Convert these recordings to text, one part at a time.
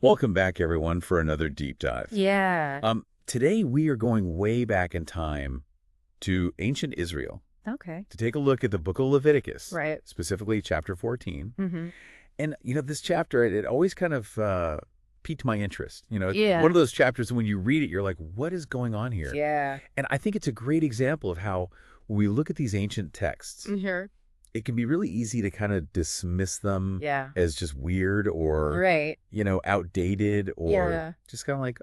Welcome back, everyone, for another deep dive. Yeah. Today we are going way back in time to ancient Israel Okay. to take a look at the book of Leviticus, Right. specifically chapter 14. Mm-hmm. And, this chapter, it always kind of piqued my interest. It's one Yeah. of those chapters when you read it, you're like, what is going on here? Yeah. And I think it's a great example of how when we look at these ancient texts, Mm-hmm. it can be really easy to kind of dismiss them Yeah. as just weird or, Right. outdated or Yeah. just kind of like,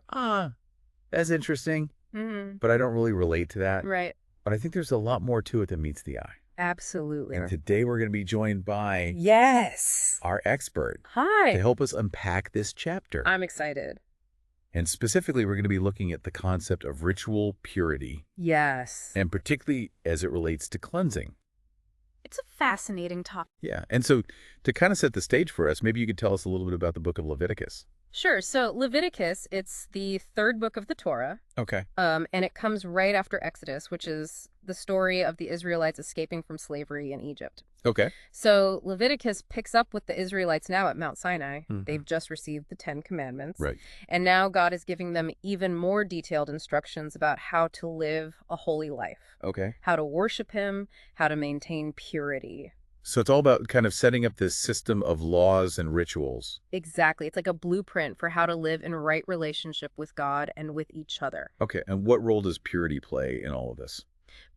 that's interesting, Mm-hmm. but I don't really relate to that. Right. But I think there's a lot more to it than meets the eye. Absolutely. And today we're going to be joined by Yes. our expert to Hi. help us unpack this chapter. I'm excited. And specifically, we're going to be looking at the concept of ritual purity, Yes. and particularly as it relates to cleansing. It's a fascinating topic. Yeah. And so to kind of set the stage for us, maybe you could tell us a little bit about the book of Leviticus. Sure. So Leviticus, it's the third book of the Torah, Okay. and it comes right after Exodus, which is the story of the Israelites escaping from slavery in Egypt. Okay. So Leviticus picks up with the Israelites now at Mount Sinai. Mhm. They've just received the 10 Commandments. Right. And now God is giving them even more detailed instructions about how to live a holy life, Okay. how to worship him, how to maintain purity. So it's all about kind of setting up this system of laws and rituals. Exactly. It's like a blueprint for how to live in right relationship with God and with each other. Okay. And what role does purity play in all of this?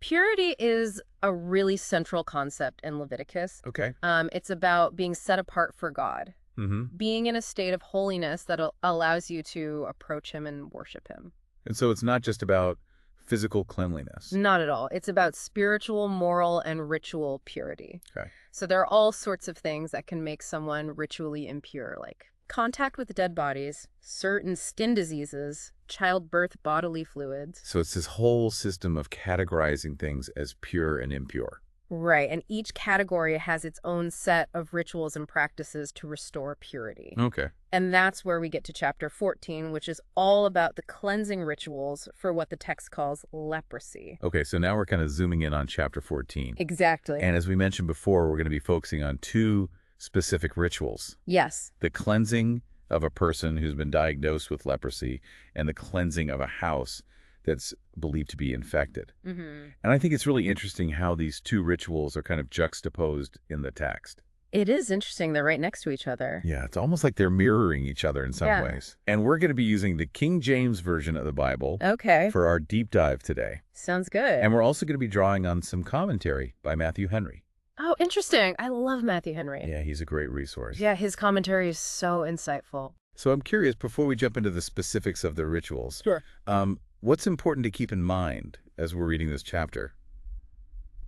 Purity is a really central concept in Leviticus. Okay. It's about being set apart for God, Mm-hmm. being in a state of holiness that allows you to approach him and worship him. And so it's not just about physical cleanliness. Not at all. It's about spiritual, moral, and ritual purity. Okay. So there are all sorts of things that can make someone ritually impure, like contact with dead bodies, certain skin diseases, childbirth bodily fluids. So it's this whole system of categorizing things as pure and impure. Right, and each category has its own set of rituals and practices to restore purity. Okay. And that's where we get to chapter 14, which is all about the cleansing rituals for what the text calls leprosy. Okay, so now we're kind of zooming in on chapter 14. Exactly. And as we mentioned before, we're going to be focusing on two specific rituals. Yes. The cleansing of a person who's been diagnosed with leprosy and the cleansing of a house that's believed to be infected. Mm-hmm. And I think it's really interesting how these two rituals are kind of juxtaposed in the text. It is interesting. They're right next to each other. Yeah, it's almost like they're mirroring each other in some Yeah. ways. And we're going to be using the King James Version of the Bible Okay. for our deep dive today. Sounds good. And we're also going to be drawing on some commentary by Matthew Henry. Oh, interesting. I love Matthew Henry. Yeah, he's a great resource. Yeah, his commentary is so insightful. So I'm curious, before we jump into the specifics of the rituals, Sure. what's important to keep in mind as we're reading this chapter?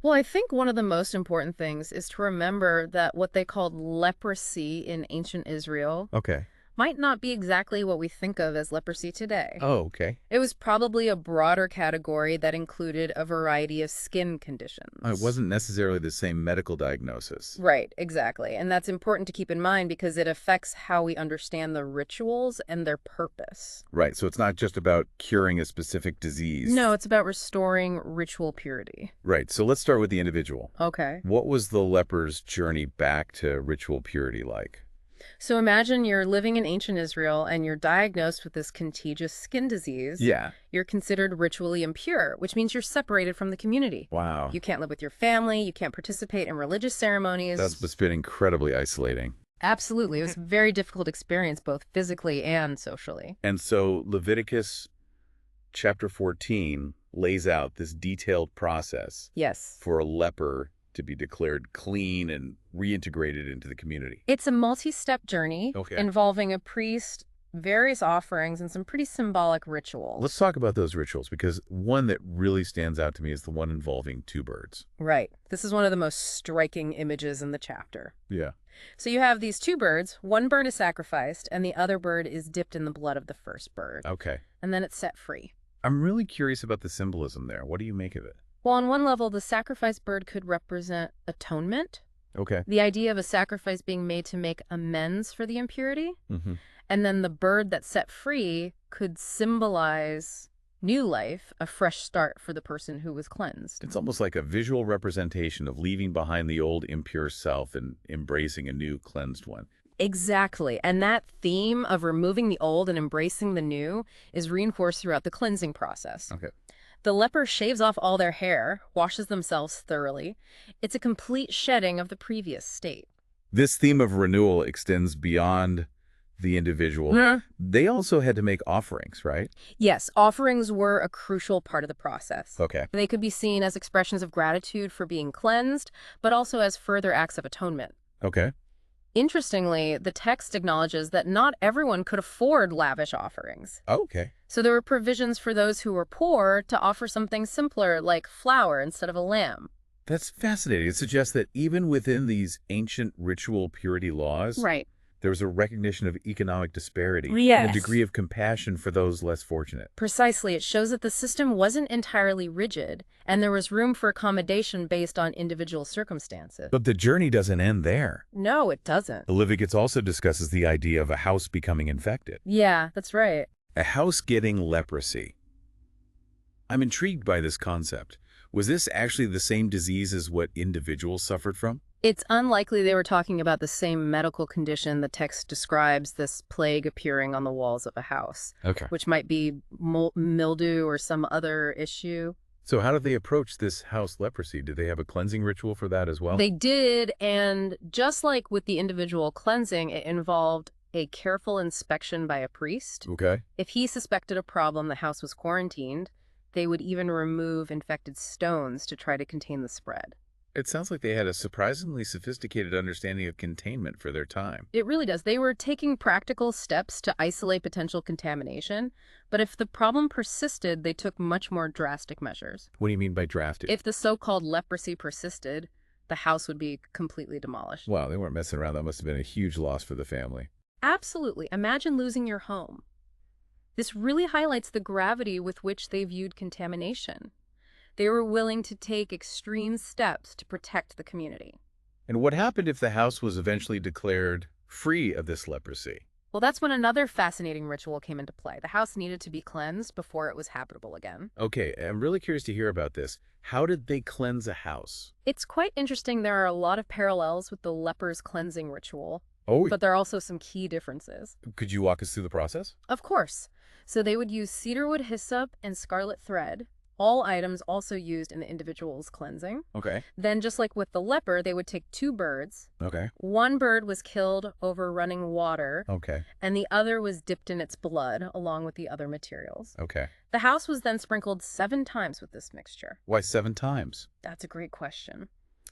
Well, I think one of the most important things is to remember that what they called leprosy in ancient Israel Okay. might not be exactly what we think of as leprosy today. Oh, okay. It was probably a broader category that included a variety of skin conditions. It wasn't necessarily the same medical diagnosis. Right, exactly. And that's important to keep in mind because it affects how we understand the rituals and their purpose. Right, so it's not just about curing a specific disease. No, it's about restoring ritual purity. Right, so let's start with the individual. Okay. What was the leper's journey back to ritual purity like? So imagine you're living in ancient Israel and you're diagnosed with this contagious skin disease. Yeah. You're considered ritually impure, which means you're separated from the community. Wow. You can't live with your family. You can't participate in religious ceremonies. That must have been incredibly isolating. Absolutely. It was a very difficult experience, both physically and socially. And so Leviticus chapter 14 lays out this detailed process Yes. for a leper to be declared clean and reintegrated into the community. It's a multi-step journey involving a priest, various offerings, and some pretty symbolic rituals. Let's talk about those rituals, because one that really stands out to me is the one involving two birds. Right. This is one of the most striking images in the chapter. Yeah. So you have these two birds. One bird is sacrificed, and the other bird is dipped in the blood of the first bird. Okay. And then it's set free. I'm really curious about the symbolism there. What do you make of it? Well, on one level, the sacrificed bird could represent atonement. Okay. The idea of a sacrifice being made to make amends for the impurity. Mm-hmm. And then the bird that's set free could symbolize new life, a fresh start for the person who was cleansed. It's almost like a visual representation of leaving behind the old impure self and embracing a new cleansed one. Exactly. And that theme of removing the old and embracing the new is reinforced throughout the cleansing process. Okay. The leper shaves off all their hair, washes themselves thoroughly. It's a complete shedding of the previous state. This theme of renewal extends beyond the individual. Mhm. They also had to make offerings, right? Yes, offerings were a crucial part of the process. Okay. They could be seen as expressions of gratitude for being cleansed, but also as further acts of atonement. Okay. Interestingly, the text acknowledges that not everyone could afford lavish offerings. Okay. So there were provisions for those who were poor to offer something simpler, like flour instead of a lamb. That's fascinating. It suggests that even within these ancient ritual purity laws, Right. there was a recognition of economic disparity Yes. and a degree of compassion for those less fortunate. Precisely. It shows that the system wasn't entirely rigid, and there was room for accommodation based on individual circumstances. But the journey doesn't end there. No, it doesn't. Leviticus also discusses the idea of a house becoming infected, Yeah, that's right. a house getting leprosy. I'm intrigued by this concept. Was this actually the same disease as what individuals suffered from? It's unlikely they were talking about the same medical condition the text describes, this plague appearing on the walls of a house, Okay. which might be mildew or some other issue. So how did they approach this house leprosy? Did they have a cleansing ritual for that as well? They did, and just like with the individual cleansing, it involved a careful inspection by a priest. Okay. If he suspected a problem, the house was quarantined. They would even remove infected stones to try to contain the spread. It sounds like they had a surprisingly sophisticated understanding of containment for their time. It really does. They were taking practical steps to isolate potential contamination, but if the problem persisted, they took much more drastic measures. What do you mean by drafted? If the so-called leprosy persisted, the house would be completely demolished. Wow, they weren't messing around. That must have been a huge loss for the family. Absolutely. Imagine losing your home. This really highlights the gravity with which they viewed contamination. They were willing to take extreme steps to protect the community. And what happened if the house was eventually declared free of this leprosy? Well, that's when another fascinating ritual came into play. The house needed to be cleansed before it was habitable again. Okay, I'm really curious to hear about this. How did they cleanse a house? It's quite interesting. There are a lot of parallels with the leper's cleansing ritual, Oh, but there are also some key differences. could you walk us through the process? Of course. So they would use cedarwood, hyssop, and scarlet thread, all items also used in the individual's cleansing. Okay. Then, just like with the leper, they would take two birds. Okay. One bird was killed over running water, Okay. and the other was dipped in its blood along with the other materials. Okay. The house was then sprinkled 7 times with this mixture. Why 7 times? That's a great question.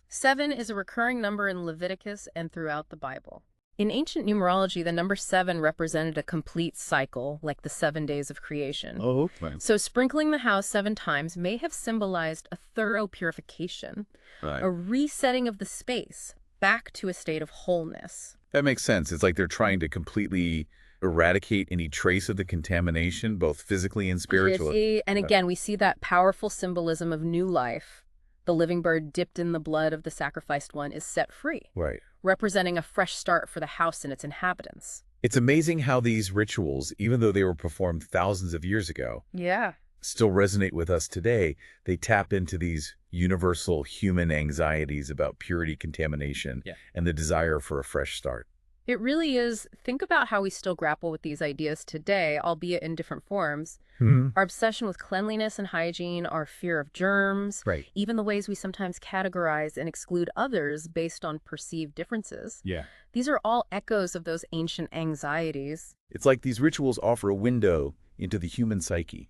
7 is a recurring number in Leviticus and throughout the Bible. In ancient numerology, the number 7 represented a complete cycle, like the 7 days of creation. Oh, So sprinkling the house 7 times may have symbolized a thorough purification, right. a resetting of the space back to a state of wholeness. That makes sense. It's like they're trying to completely eradicate any trace of the contamination, both physically and spiritually. And again, we see that powerful symbolism of new life. The living bird dipped in the blood of the sacrificed one is set free, Right. representing a fresh start for the house and its inhabitants. It's amazing how these rituals, even though they were performed thousands of years ago, Yeah. still resonate with us today. They tap into these universal human anxieties about purity, contamination, and the desire for a fresh start. It really is. Think about how we still grapple with these ideas today, albeit in different forms. Our obsession with cleanliness and hygiene, our fear of germs, Right. even the ways we sometimes categorize and exclude others based on perceived differences. Yeah. These are all echoes of those ancient anxieties. It's like these rituals offer a window into the human psyche,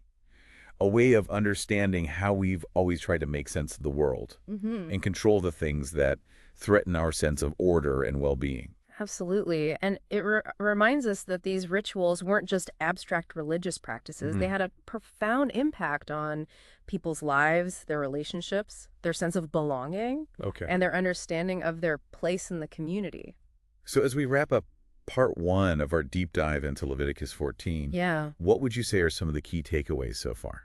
a way of understanding how we've always tried to make sense of the world and control the things that threaten our sense of order and well-being. Absolutely. And it reminds us that these rituals weren't just abstract religious practices. They had a profound impact on people's lives, their relationships, their sense of belonging, Okay. and their understanding of their place in the community. So as we wrap up part 1 of our deep dive into Leviticus 14, Yeah. what would you say are some of the key takeaways so far?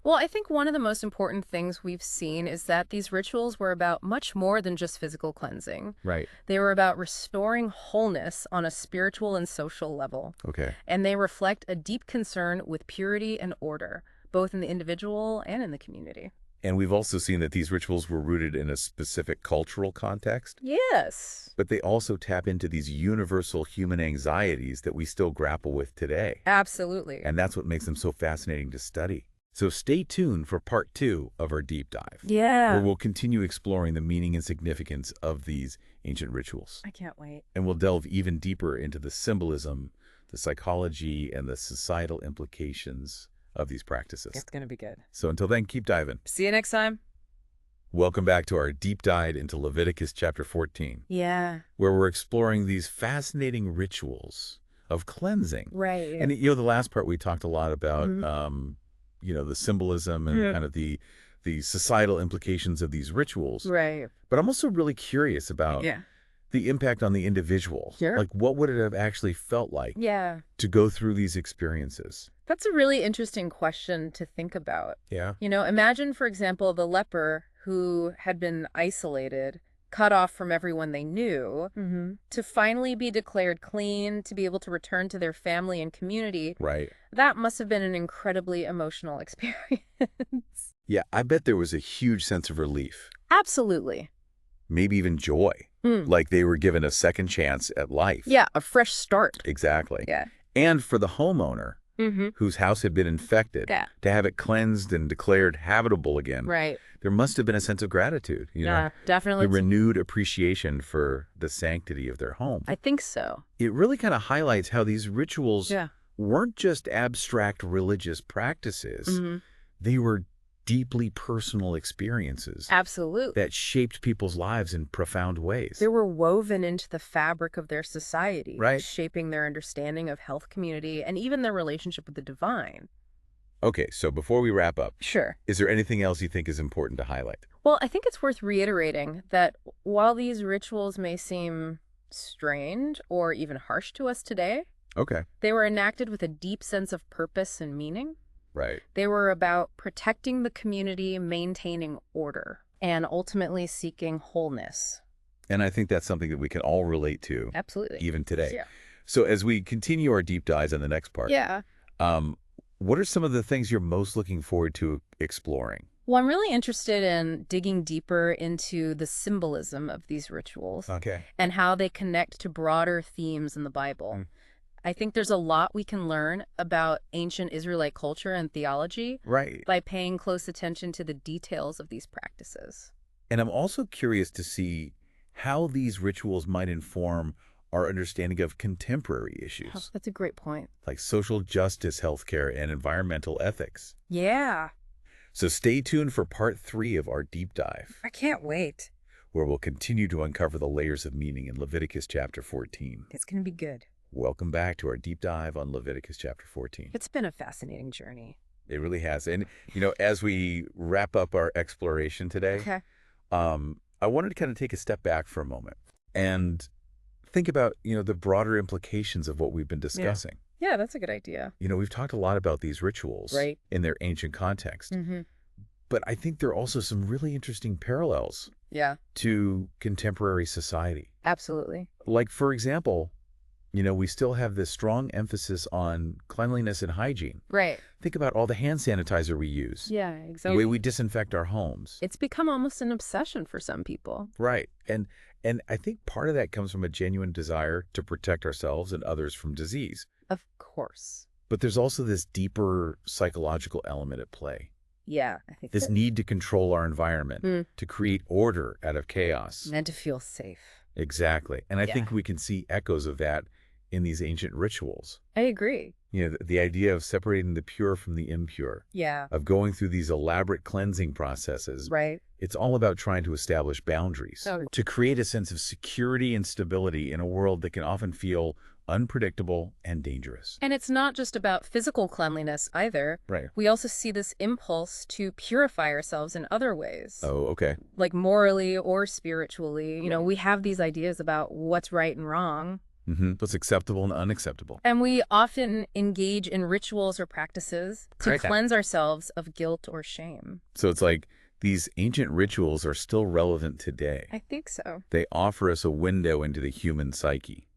Well, I think one of the most important things we've seen is that these rituals were about much more than just physical cleansing. Right. They were about restoring wholeness on a spiritual and social level. Okay. And they reflect a deep concern with purity and order, both in the individual and in the community. And we've also seen that these rituals were rooted in a specific cultural context, Yes. but they also tap into these universal human anxieties that we still grapple with today. Absolutely. And that's what makes them so fascinating to study. So stay tuned for part 2 of our deep dive, Yeah. where we'll continue exploring the meaning and significance of these ancient rituals. I can't wait. And we'll delve even deeper into the symbolism, the psychology, and the societal implications of these practices. It's going to be good. So until then, keep diving. See you next time. Welcome back to our deep dive into Leviticus Chapter 14, Yeah. where we're exploring these fascinating rituals of cleansing. Right. And, the last part we talked a lot about, the symbolism and kind of the societal implications of these rituals. Right. But I'm also really curious about the impact on the individual. Sure. Like, what would it have actually felt like Yeah. to go through these experiences? That's a really interesting question to think about. Yeah. Imagine, for example, the leper who had been isolated, cut off from everyone they knew, to finally be declared clean, to be able to return to their family and community. Right. That must have been an incredibly emotional experience. Yeah, I bet there was a huge sense of relief, Absolutely. maybe even joy, like they were given a second chance at life. Yeah, a fresh start. Exactly. Yeah. And for the homeowner, whose house had been infected, Yeah. to have it cleansed and declared habitable again, Right. there must have been a sense of gratitude, Yeah, definitely. the renewed appreciation for the sanctity of their home. I think so. It really kind of highlights how these rituals Yeah. weren't just abstract religious practices. They were deeply personal experiences Absolutely. that shaped people's lives in profound ways. They were woven into the fabric of their society, Right. shaping their understanding of health, community, and even their relationship with the divine. Okay, so before we wrap up, Sure. is there anything else you think is important to highlight? Well, I think it's worth reiterating that while these rituals may seem strange or even harsh to us today, Okay. they were enacted with a deep sense of purpose and meaning. Right. They were about protecting the community, maintaining order, and ultimately seeking wholeness. And I think that's something that we can all relate to, Absolutely. even today. Yeah. So as we continue our deep dives on the next part, Yeah. what are some of the things you're most looking forward to exploring? Well, I'm really interested in digging deeper into the symbolism of these rituals Okay. and how they connect to broader themes in the Bible. I think there's a lot we can learn about ancient Israelite culture and theology Right. by paying close attention to the details of these practices. And I'm also curious to see how these rituals might inform our understanding of contemporary issues, Oh, that's a great point. like social justice, healthcare, and environmental ethics. Yeah, So stay tuned for part 3 of our deep dive, I can't wait. where we'll continue to uncover the layers of meaning in Leviticus chapter 14. It's going to be good. Welcome back to our deep dive on Leviticus chapter 14. It's been a fascinating journey. It really has. And, as we wrap up our exploration today, Okay. I wanted to kind of take a step back for a moment and think about, the broader implications of what we've been discussing. Yeah, that's a good idea. We've talked a lot about these rituals Right. in their ancient context, Mm-hmm. but I think there are also some really interesting parallels Yeah, to contemporary society. absolutely. Like, for example, we still have this strong emphasis on cleanliness and hygiene. Right. Think about all the hand sanitizer we use, Yeah, the exactly. way we disinfect our homes. It's become almost an obsession for some people. Right. And I think part of that comes from a genuine desire to protect ourselves and others from disease. Of course. But there's also this deeper psychological element at play. Yeah, I think This so. need to control our environment, to create order out of chaos. And to feel safe. Exactly. And I Yeah. think we can see echoes of that in these ancient rituals. I agree. The idea of separating the pure from the impure, Yeah. of going through these elaborate cleansing processes. Right. It's all about trying to establish boundaries, Oh. to create a sense of security and stability in a world that can often feel unpredictable and dangerous. And it's not just about physical cleanliness either. Right. We also see this impulse to purify ourselves in other ways, Oh, okay. like morally or spiritually. We have these ideas about what's right and wrong. What's acceptable and unacceptable. And we often engage in rituals or practices to Right. cleanse ourselves of guilt or shame. So it's like these ancient rituals are still relevant today. I think so. They offer us a window into the human psyche.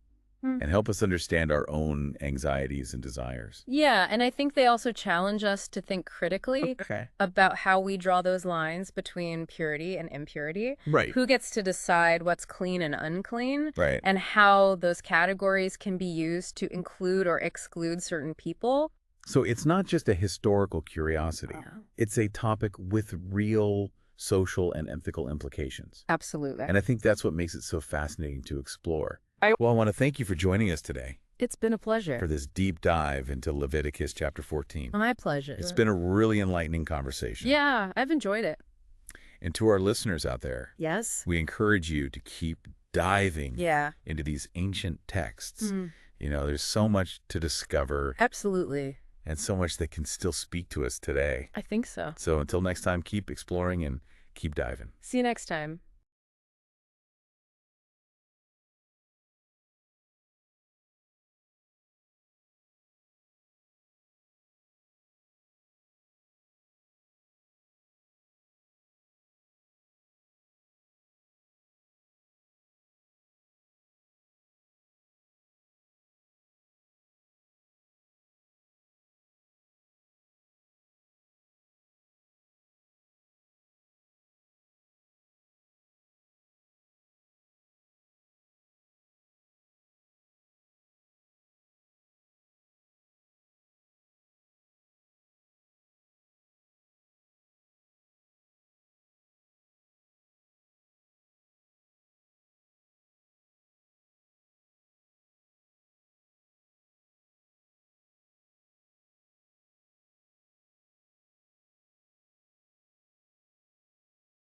and help us understand our own anxieties and desires. Yeah, and I think they also challenge us to think critically about how we draw those lines between purity and impurity. Right. Who gets to decide what's clean and unclean? Right. And how those categories can be used to include or exclude certain people. So it's not just a historical curiosity. It's a topic with real social and ethical implications. Absolutely. And I think that's what makes it so fascinating to explore. Well, I want to thank you for joining us today It's been a pleasure. for this deep dive into Leviticus chapter 14. My pleasure. It's been a really enlightening conversation. Yeah, I've enjoyed it. And to our listeners out there, Yes? we encourage you to keep diving Yeah. into these ancient texts. You know, there's so much to discover Absolutely. and so much that can still speak to us today. I think so. So until next time, keep exploring and keep diving. See you next time.